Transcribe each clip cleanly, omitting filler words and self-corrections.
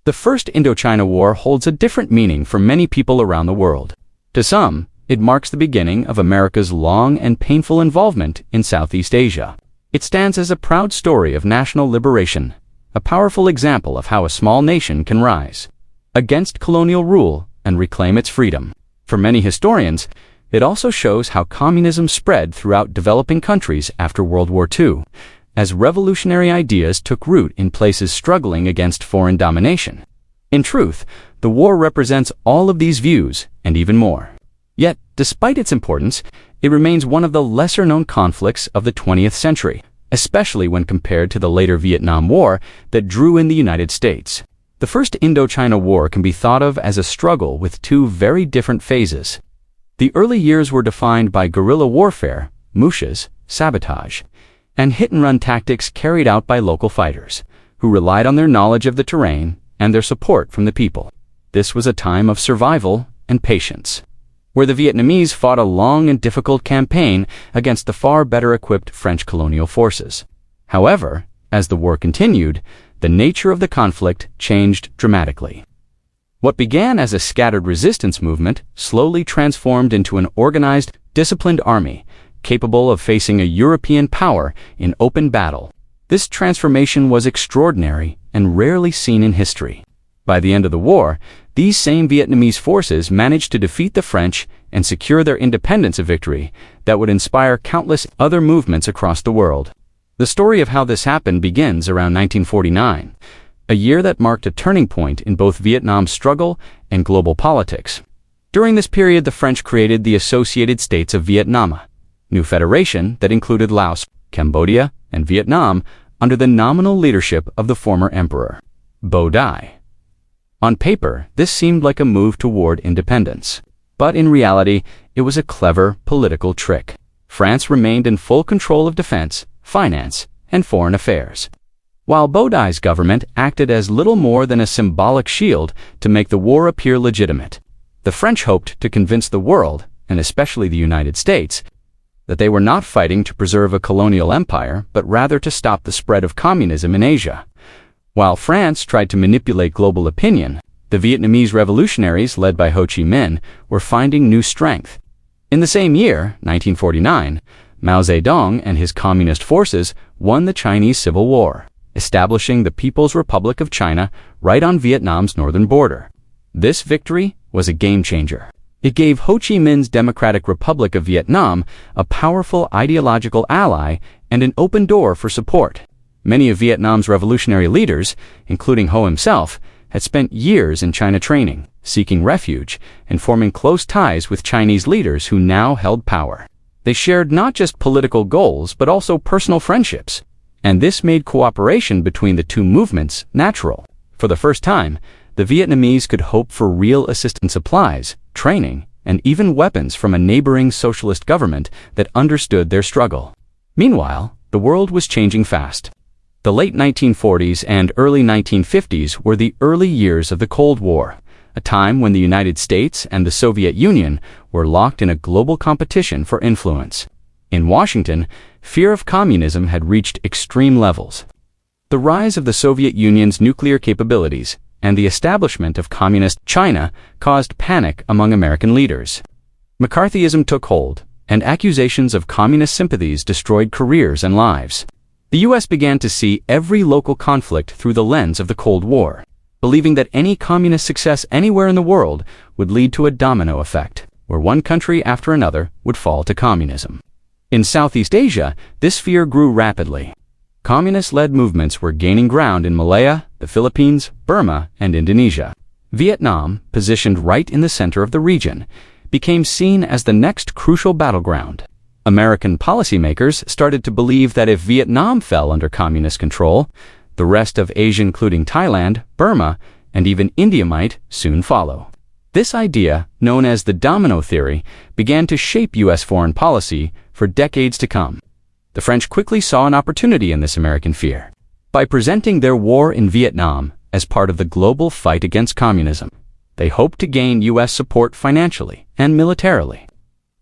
The First Indochina War holds a different meaning for many people around the world. To some, it marks the beginning of America's long and painful involvement in Southeast Asia. It stands as a proud story of national liberation, a powerful example of how a small nation can rise against colonial rule and reclaim its freedom. For many historians, it also shows how communism spread throughout developing countries after World War II, as revolutionary ideas took root in places struggling against foreign domination. In truth, the war represents all of these views and even more. Yet, despite its importance, it remains one of the lesser-known conflicts of the 20th century, especially when compared to the later Vietnam War that drew in the United States. The First Indochina War can be thought of as a struggle with two very different phases. The early years were defined by guerrilla warfare, militias, sabotage, and hit-and-run tactics carried out by local fighters, who relied on their knowledge of the terrain and their support from the people. This was a time of survival and patience, where the Vietnamese fought a long and difficult campaign against the far better equipped French colonial forces. However, as the war continued, the nature of the conflict changed dramatically. What began as a scattered resistance movement slowly transformed into an organized, disciplined army, capable of facing a European power in open battle. This transformation was extraordinary and rarely seen in history. By the end of the war, these same Vietnamese forces managed to defeat the French and secure their independence, a victory that would inspire countless other movements across the world. The story of how this happened begins around 1949, a year that marked a turning point in both Vietnam's struggle and global politics. During this period, the French created the Associated States of Vietnam, new federation that included Laos, Cambodia, and Vietnam under the nominal leadership of the former emperor, Bo Dai. On paper, this seemed like a move toward independence, but in reality, it was a clever political trick. France remained in full control of defense, finance, and foreign affairs, while Bo Dai's government acted as little more than a symbolic shield to make the war appear legitimate. The French hoped to convince the world, and especially the United States, that they were not fighting to preserve a colonial empire, but rather to stop the spread of communism in Asia. While France tried to manipulate global opinion, the Vietnamese revolutionaries led by Ho Chi Minh were finding new strength. In the same year, 1949, Mao Zedong and his communist forces won the Chinese Civil War, establishing the People's Republic of China right on Vietnam's northern border. This victory was a game-changer. It gave Ho Chi Minh's Democratic Republic of Vietnam a powerful ideological ally and an open door for support. Many of Vietnam's revolutionary leaders, including Ho himself, had spent years in China training, seeking refuge, and forming close ties with Chinese leaders who now held power. They shared not just political goals but also personal friendships, and this made cooperation between the two movements natural. For the first time, the Vietnamese could hope for real assistance supplies, training, and even weapons from a neighboring socialist government that understood their struggle. Meanwhile, the world was changing fast. The late 1940s and early 1950s were the early years of the Cold War, a time when the United States and the Soviet Union were locked in a global competition for influence. In Washington, fear of communism had reached extreme levels. The rise of the Soviet Union's nuclear capabilities and the establishment of communist China caused panic among American leaders. McCarthyism took hold, and accusations of communist sympathies destroyed careers and lives. The U.S. began to see every local conflict through the lens of the Cold War, believing that any communist success anywhere in the world would lead to a domino effect, where one country after another would fall to communism. In Southeast Asia, this fear grew rapidly. Communist-led movements were gaining ground in Malaya, the Philippines, Burma, and Indonesia. Vietnam, positioned right in the center of the region, became seen as the next crucial battleground. American policymakers started to believe that if Vietnam fell under communist control, the rest of Asia, including Thailand, Burma, and even India, might soon follow. This idea, known as the domino theory, began to shape U.S. foreign policy for decades to come. The French quickly saw an opportunity in this American fear. By presenting their war in Vietnam as part of the global fight against communism, they hoped to gain U.S. support financially and militarily.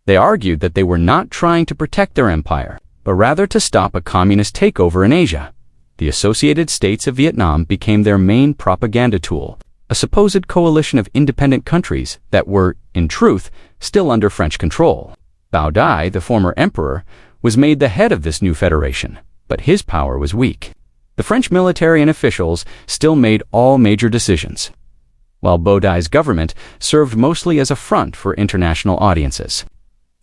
They argued that they were not trying to protect their empire, but rather to stop a communist takeover in Asia. the Associated States of Vietnam became their main propaganda tool, a supposed coalition of independent countries that were, in truth, still under French control. Bao Dai, the former emperor, was made the head of this new federation, but his power was weak. The French military and officials still made all major decisions, while Bao Dai's government served mostly as a front for international audiences.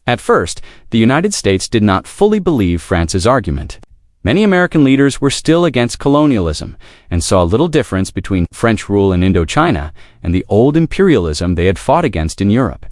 At first, the United States did not fully believe France's argument. Many American leaders were still against colonialism and saw little difference between French rule in Indochina and the old imperialism they had fought against in Europe.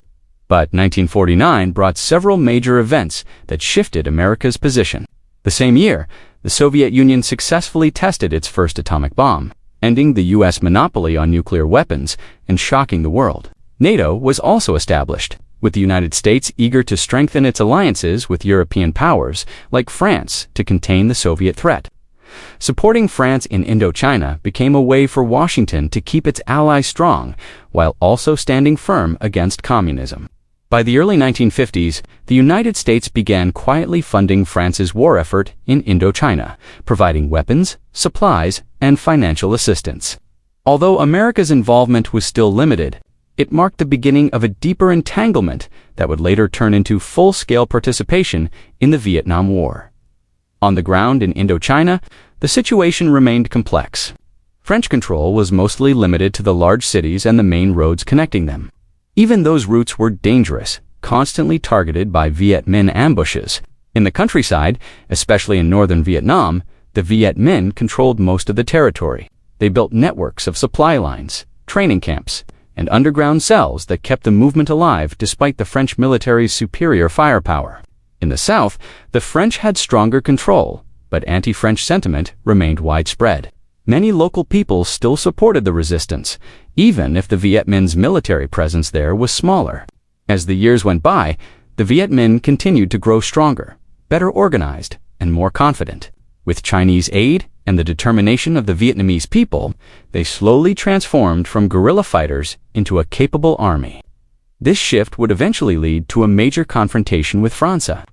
But 1949 brought several major events that shifted America's position. The same year, the Soviet Union successfully tested its first atomic bomb, ending the U.S. monopoly on nuclear weapons and shocking the world. NATO was also established, with the United States eager to strengthen its alliances with European powers like France to contain the Soviet threat. Supporting France in Indochina became a way for Washington to keep its allies strong while also standing firm against communism. By the early 1950s, the United States began quietly funding France's war effort in Indochina, providing weapons, supplies, and financial assistance. Although America's involvement was still limited, it marked the beginning of a deeper entanglement that would later turn into full-scale participation in the Vietnam War. On the ground in Indochina, the situation remained complex. French control was mostly limited to the large cities and the main roads connecting them. Even those routes were dangerous, constantly targeted by Viet Minh ambushes. In the countryside, especially in northern Vietnam, the Viet Minh controlled most of the territory. They built networks of supply lines, training camps, and underground cells that kept the movement alive despite the French military's superior firepower. In the south, the French had stronger control, but anti-French sentiment remained widespread. Many local people still supported the resistance, even if the Viet Minh's military presence there was smaller. As the years went by, the Viet Minh continued to grow stronger, better organized, and more confident. With Chinese aid and the determination of the Vietnamese people, they slowly transformed from guerrilla fighters into a capable army. This shift would eventually lead to a major confrontation with France, a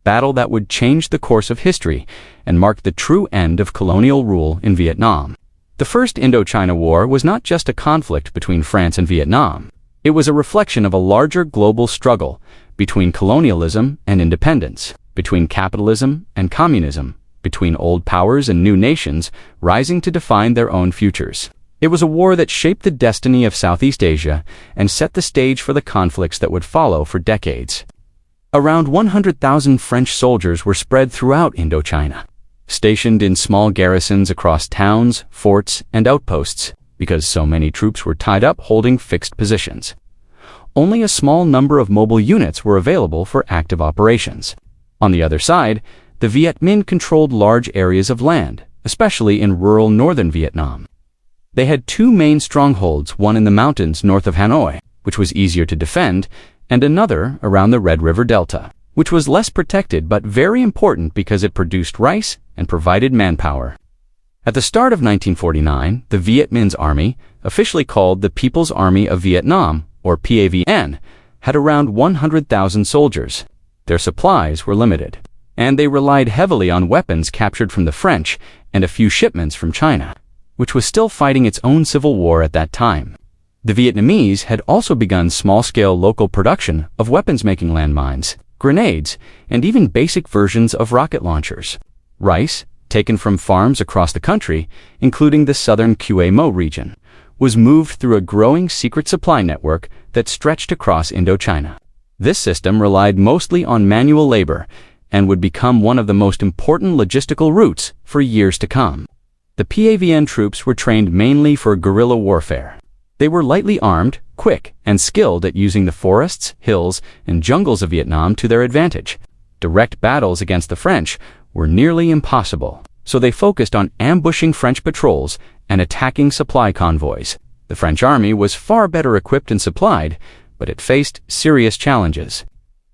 battle that would change the course of history and mark the true end of colonial rule in Vietnam. The First Indochina War was not just a conflict between France and Vietnam. It was a reflection of a larger global struggle between colonialism and independence, between capitalism and communism, between old powers and new nations rising to define their own futures. It was a war that shaped the destiny of Southeast Asia and set the stage for the conflicts that would follow for decades. Around 100,000 French soldiers were spread throughout Indochina, stationed in small garrisons across towns, forts, and outposts, because so many troops were tied up holding fixed positions. Only a small number of mobile units were available for active operations. On the other side, the Viet Minh controlled large areas of land, especially in rural northern Vietnam. They had two main strongholds, one in the mountains north of Hanoi, which was easier to defend, and another around the Red River Delta, which was less protected but very important because it produced rice and provided manpower. At the start of 1949, the Viet Minh's army, officially called the People's Army of Vietnam, or PAVN, had around 100,000 soldiers. Their supplies were limited, and they relied heavily on weapons captured from the French and a few shipments from China, which was still fighting its own civil war at that time. The Vietnamese had also begun small-scale local production of weapons-making landmines, grenades, and even basic versions of rocket launchers. Rice, taken from farms across the country, including the southern Quai Mo region, was moved through a growing secret supply network that stretched across Indochina. This system relied mostly on manual labor and would become one of the most important logistical routes for years to come. The PAVN troops were trained mainly for guerrilla warfare. They were lightly armed, quick, and skilled at using the forests, hills, and jungles of Vietnam to their advantage. Direct battles against the French were nearly impossible, so they focused on ambushing French patrols and attacking supply convoys. The French army was far better equipped and supplied, but it faced serious challenges.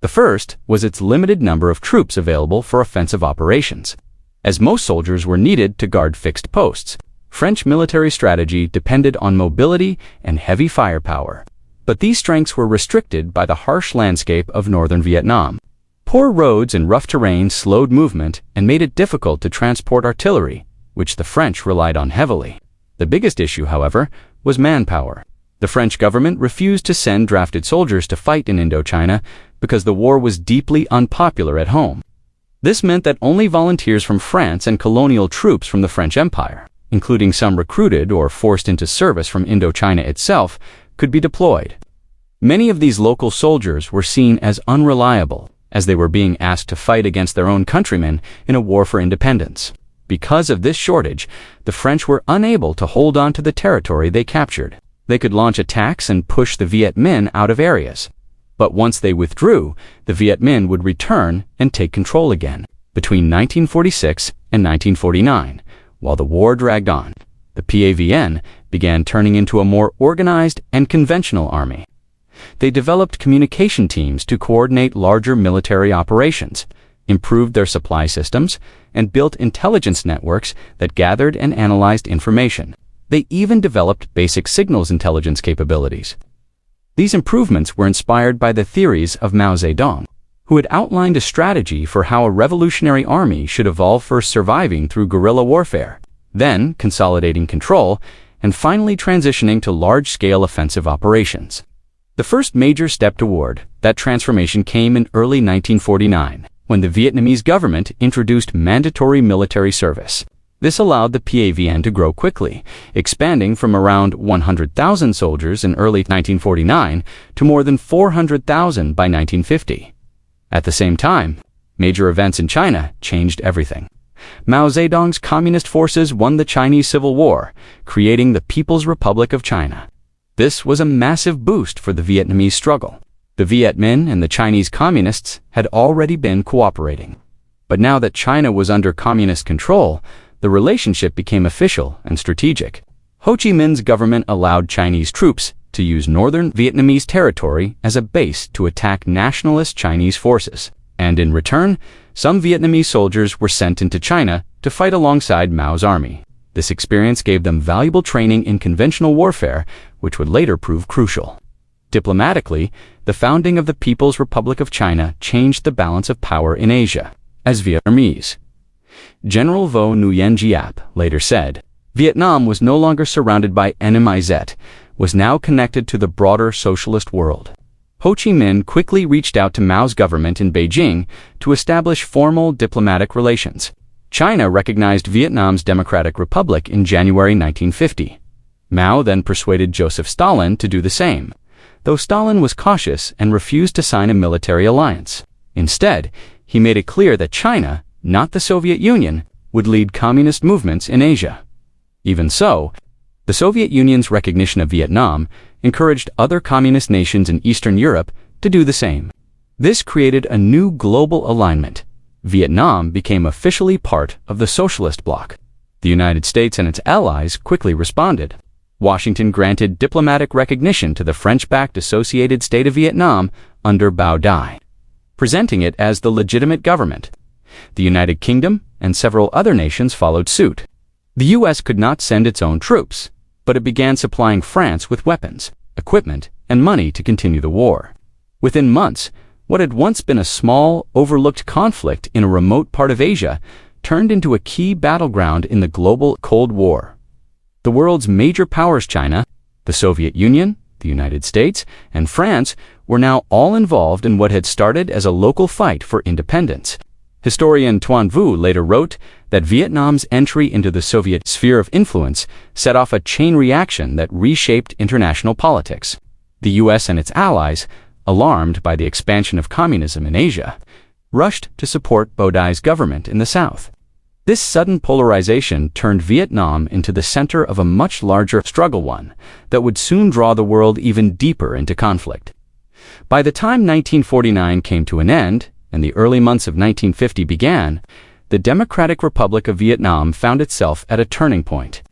The first was its limited number of troops available for offensive operations. As most soldiers were needed to guard fixed posts, French military strategy depended on mobility and heavy firepower. But these strengths were restricted by the harsh landscape of northern Vietnam. Poor roads and rough terrain slowed movement and made it difficult to transport artillery, which the French relied on heavily. The biggest issue, however, was manpower. The French government refused to send drafted soldiers to fight in Indochina because the war was deeply unpopular at home. This meant that only volunteers from France and colonial troops from the French Empire, including some recruited or forced into service from Indochina itself, could be deployed. Many of these local soldiers were seen as unreliable, as they were being asked to fight against their own countrymen in a war for independence. Because of this shortage, the French were unable to hold on to the territory they captured. They could launch attacks and push the Viet Minh out of areas. But once they withdrew, the Viet Minh would return and take control again. Between 1946 and 1949, while the war dragged on, the PAVN began turning into a more organized and conventional army. They developed communication teams to coordinate larger military operations, improved their supply systems, and built intelligence networks that gathered and analyzed information. They even developed basic signals intelligence capabilities. These improvements were inspired by the theories of Mao Zedong, who had outlined a strategy for how a revolutionary army should evolve, first surviving through guerrilla warfare, then consolidating control, and finally transitioning to large-scale offensive operations. The first major step toward that transformation came in early 1949, when the Vietnamese government introduced mandatory military service. This allowed the PAVN to grow quickly, expanding from around 100,000 soldiers in early 1949 to more than 400,000 by 1950. At the same time, major events in China changed everything. Mao Zedong's communist forces won the Chinese Civil War, creating the People's Republic of China. This was a massive boost for the Vietnamese struggle. The Viet Minh and the Chinese communists had already been cooperating. But now that China was under communist control, the relationship became official and strategic. Ho Chi Minh's government allowed Chinese troops to use northern Vietnamese territory as a base to attack nationalist Chinese forces. And in return, some Vietnamese soldiers were sent into China to fight alongside Mao's army. This experience gave them valuable training in conventional warfare, which would later prove crucial. Diplomatically, the founding of the People's Republic of China changed the balance of power in Asia. As Vietnamese General Vo Nguyen Giap later said, Vietnam was no longer surrounded by enemies, was now connected to the broader socialist world. Ho Chi Minh quickly reached out to Mao's government in Beijing to establish formal diplomatic relations. China recognized Vietnam's Democratic Republic in January 1950. Mao then persuaded Joseph Stalin to do the same, though Stalin was cautious and refused to sign a military alliance. Instead, he made it clear that China, not the Soviet Union, would lead communist movements in Asia. Even so, the Soviet Union's recognition of Vietnam encouraged other communist nations in Eastern Europe to do the same. This created a new global alignment. Vietnam became officially part of the socialist bloc. The United States and its allies quickly responded. Washington granted diplomatic recognition to the French-backed Associated State of Vietnam under Bao Dai, presenting it as the legitimate government. The United Kingdom and several other nations followed suit. The U.S. could not send its own troops, but it began supplying France with weapons, equipment, and money to continue the war. Within months, what had once been a small, overlooked conflict in a remote part of Asia turned into a key battleground in the global Cold War. The world's major powers, China, the Soviet Union, the United States, and France, were now all involved in what had started as a local fight for independence. Historian Tuan Vu later wrote that Vietnam's entry into the Soviet sphere of influence set off a chain reaction that reshaped international politics. The U.S. and its allies, alarmed by the expansion of communism in Asia, rushed to support Bao Dai's government in the South. This sudden polarization turned Vietnam into the center of a much larger struggle, one that would soon draw the world even deeper into conflict. By the time 1949 came to an end, and the early months of 1950 began, the Democratic Republic of Vietnam found itself at a turning point.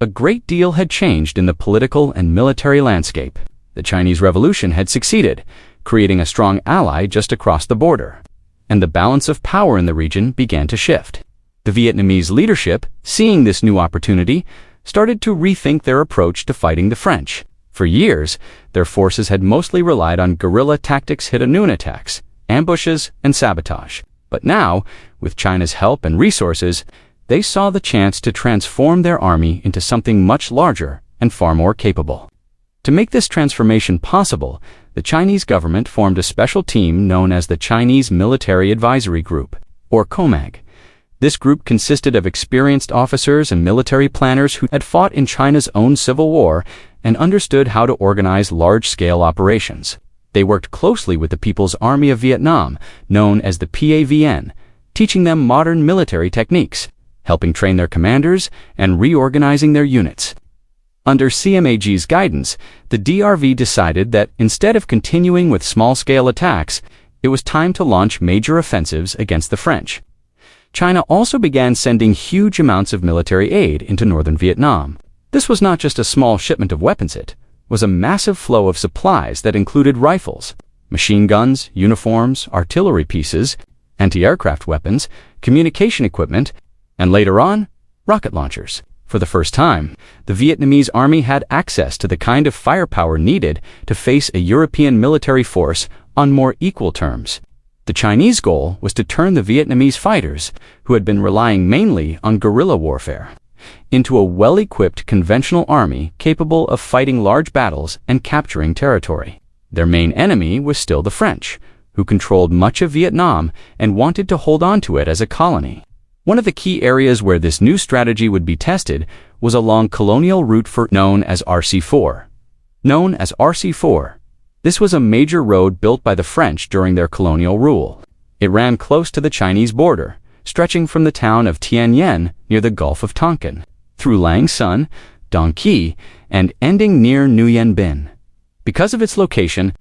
A great deal had changed in the political and military landscape. The Chinese Revolution had succeeded, creating a strong ally just across the border, and the balance of power in the region began to shift. The Vietnamese leadership, seeing this new opportunity, started to rethink their approach to fighting the French. For years, their forces had mostly relied on guerrilla tactics, hit-and-noon attacks, ambushes, and sabotage. But now, with China's help and resources, they saw the chance to transform their army into something much larger and far more capable. To make this transformation possible, the Chinese government formed a special team known as the Chinese Military Advisory Group, or COMAG. This group consisted of experienced officers and military planners who had fought in China's own civil war and understood how to organize large-scale operations. They worked closely with the People's Army of Vietnam, known as the PAVN, teaching them modern military techniques, helping train their commanders, and reorganizing their units. Under CMAG's guidance, the DRV decided that instead of continuing with small-scale attacks, it was time to launch major offensives against the French. China also began sending huge amounts of military aid into northern Vietnam. This was not just a small shipment of weapons, it was a massive flow of supplies that included rifles, machine guns, uniforms, artillery pieces, anti-aircraft weapons, communication equipment, and later on, rocket launchers. For the first time, the Vietnamese army had access to the kind of firepower needed to face a European military force on more equal terms. The Chinese goal was to turn the Vietnamese fighters, who had been relying mainly on guerrilla warfare, into a well-equipped conventional army capable of fighting large battles and capturing territory. Their main enemy was still the French, who controlled much of Vietnam and wanted to hold on to it as a colony. One of the key areas where this new strategy would be tested was along Colonial Route known as RC4. Known as RC4, this was a major road built by the French during their colonial rule. It ran close to the Chinese border, stretching from the town of Tien Yen near the Gulf of Tonkin, through Lang Son, Dong Qui, and ending near Nguyen Binh. Because of its location,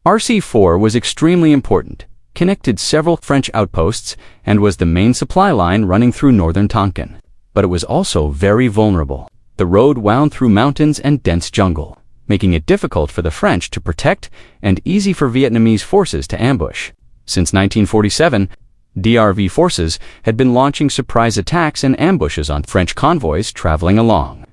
RC4 was extremely important, connected several French outposts, and was the main supply line running through northern Tonkin. But it was also very vulnerable. The road wound through mountains and dense jungle, making it difficult for the French to protect and easy for Vietnamese forces to ambush. Since 1947, DRV forces had been launching surprise attacks and ambushes on French convoys traveling along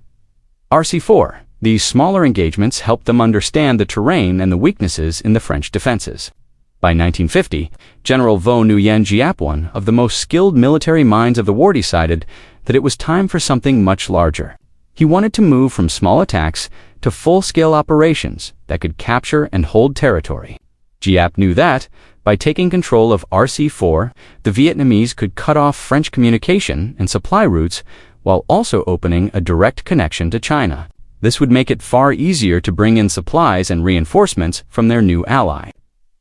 RC4. These smaller engagements helped them understand the terrain and the weaknesses in the French defenses. By 1950, General Vo Nguyen Giap, one of the most skilled military minds of the war, decided that it was time for something much larger. He wanted to move from small attacks to full-scale operations that could capture and hold territory. Giap knew that, by taking control of RC4, the Vietnamese could cut off French communication and supply routes while also opening a direct connection to China. This would make it far easier to bring in supplies and reinforcements from their new ally.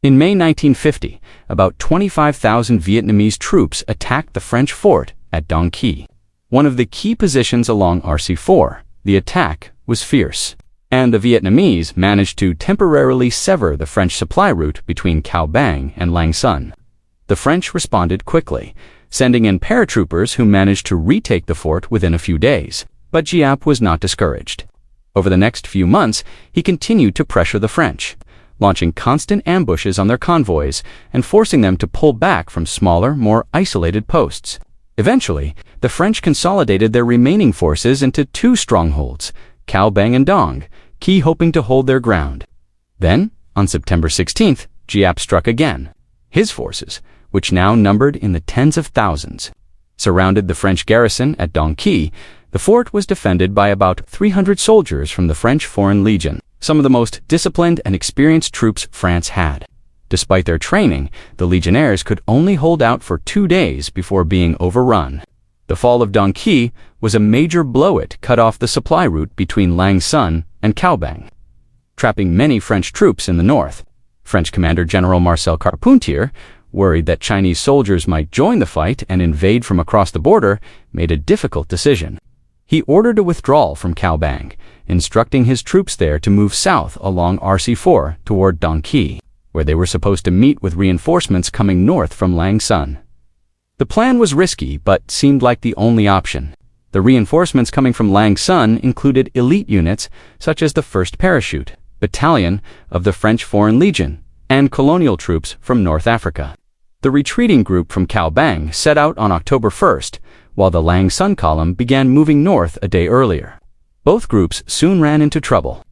In May 1950, about 25,000 Vietnamese troops attacked the French fort at Dong Qui. One of the key positions along RC4, the attack was fierce, and the Vietnamese managed to temporarily sever the French supply route between Cao Bang and Lang Son. The French responded quickly, sending in paratroopers who managed to retake the fort within a few days. But Giap was not discouraged. Over the next few months, he continued to pressure the French, launching constant ambushes on their convoys and forcing them to pull back from smaller, more isolated posts. Eventually, the French consolidated their remaining forces into two strongholds, Cao Bang and Dong Qui, hoping to hold their ground. Then, on September 16th, Giap struck again. His forces, which now numbered in the tens of thousands, surrounded the French garrison at Dong Qui. The fort was defended by about 300 soldiers from the French Foreign Legion, some of the most disciplined and experienced troops France had. Despite their training, the legionnaires could only hold out for 2 days before being overrun. The fall of Dong Qui was a major blow. It cut off the supply route between Lang Son and Cao Bang, trapping many French troops in the north. French Commander General Marcel Carpentier, worried that Chinese soldiers might join the fight and invade from across the border, made a difficult decision. He ordered a withdrawal from Cao Bang, instructing his troops there to move south along RC4 toward Dong Qui, where they were supposed to meet with reinforcements coming north from Lang Son. The plan was risky, but seemed like the only option. The reinforcements coming from Lang Son included elite units such as the 1st Parachute Battalion of the French Foreign Legion and colonial troops from North Africa. The retreating group from Cao Bang set out on October 1st, while the Lang Son column began moving north a day earlier. Both groups soon ran into trouble.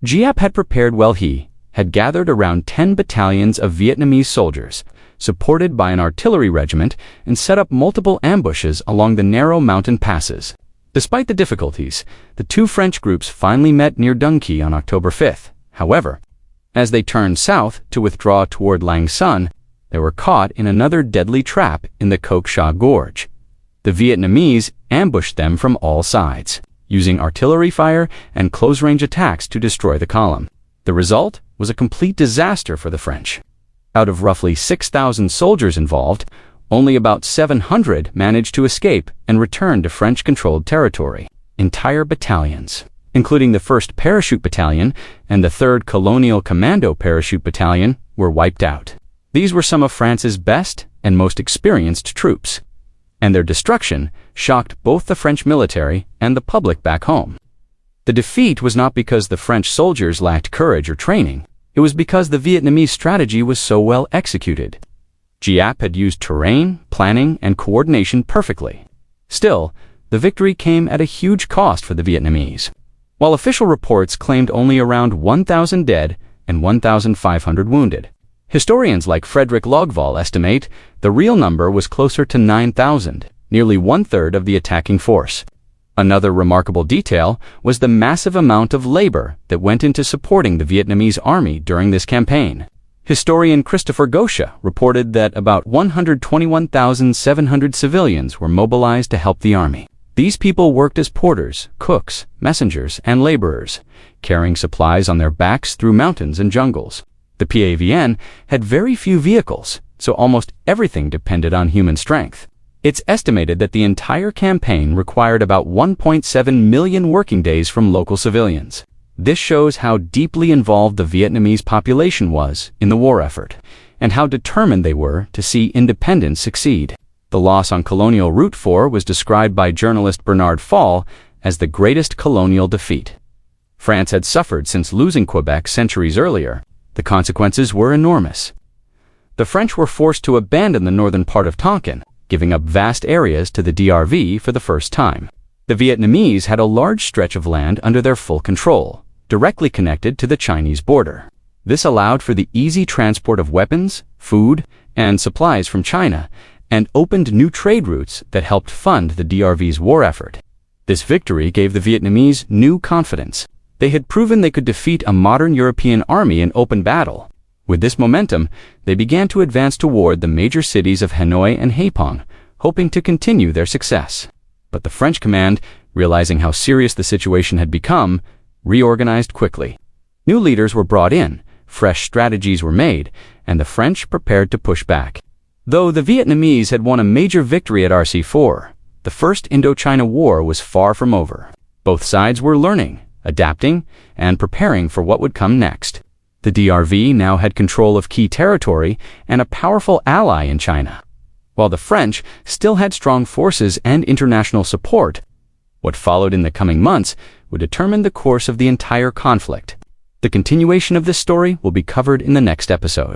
Giap had prepared well. He had gathered around 10 battalions of Vietnamese soldiers, supported by an artillery regiment, and set up multiple ambushes along the narrow mountain passes. Despite the difficulties, the two French groups finally met near Dunkirk on October 5th. However, as they turned south to withdraw toward Lang Son, they were caught in another deadly trap in the Coq Sha Gorge. The Vietnamese ambushed them from all sides, using artillery fire and close-range attacks to destroy the column. The result was a complete disaster for the French. Out of roughly 6,000 soldiers involved, only about 700 managed to escape and return to French-controlled territory. Entire battalions, including the 1st Parachute Battalion and the 3rd Colonial Commando Parachute Battalion, were wiped out. These were some of France's best and most experienced troops, and their destruction shocked both the French military and the public back home. The defeat was not because the French soldiers lacked courage or training. It was because the Vietnamese strategy was so well executed. Giap had used terrain, planning, and coordination perfectly. Still, the victory came at a huge cost for the Vietnamese. While official reports claimed only around 1,000 dead and 1,500 wounded, historians like Frederick Logval estimate the real number was closer to 9,000, nearly one-third of the attacking force. Another remarkable detail was the massive amount of labor that went into supporting the Vietnamese army during this campaign. Historian Christopher Gosha reported that about 121,700 civilians were mobilized to help the army. These people worked as porters, cooks, messengers, and laborers, carrying supplies on their backs through mountains and jungles. The PAVN had very few vehicles, so almost everything depended on human strength. It's estimated that the entire campaign required about 1.7 million working days from local civilians. This shows how deeply involved the Vietnamese population was in the war effort, and how determined they were to see independence succeed. The loss on Colonial Route 4 was described by journalist Bernard Fall as the greatest colonial defeat. France had suffered since losing Quebec centuries earlier. The consequences were enormous. The French were forced to abandon the northern part of Tonkin, giving up vast areas to the DRV for the first time. The Vietnamese had a large stretch of land under their full control, directly connected to the Chinese border. This allowed for the easy transport of weapons, food, and supplies from China, and opened new trade routes that helped fund the DRV's war effort. This victory gave the Vietnamese new confidence. They had proven they could defeat a modern European army in open battle. With this momentum, they began to advance toward the major cities of Hanoi and Haiphong, hoping to continue their success. But the French command, realizing how serious the situation had become, reorganized quickly. New leaders were brought in, fresh strategies were made, and the French prepared to push back. Though the Vietnamese had won a major victory at RC4, the First Indochina War was far from over. Both sides were learning, adapting, and preparing for what would come next. The DRV now had control of key territory and a powerful ally in China, while the French still had strong forces and international support. What followed in the coming months would determine the course of the entire conflict. The continuation of this story will be covered in the next episode.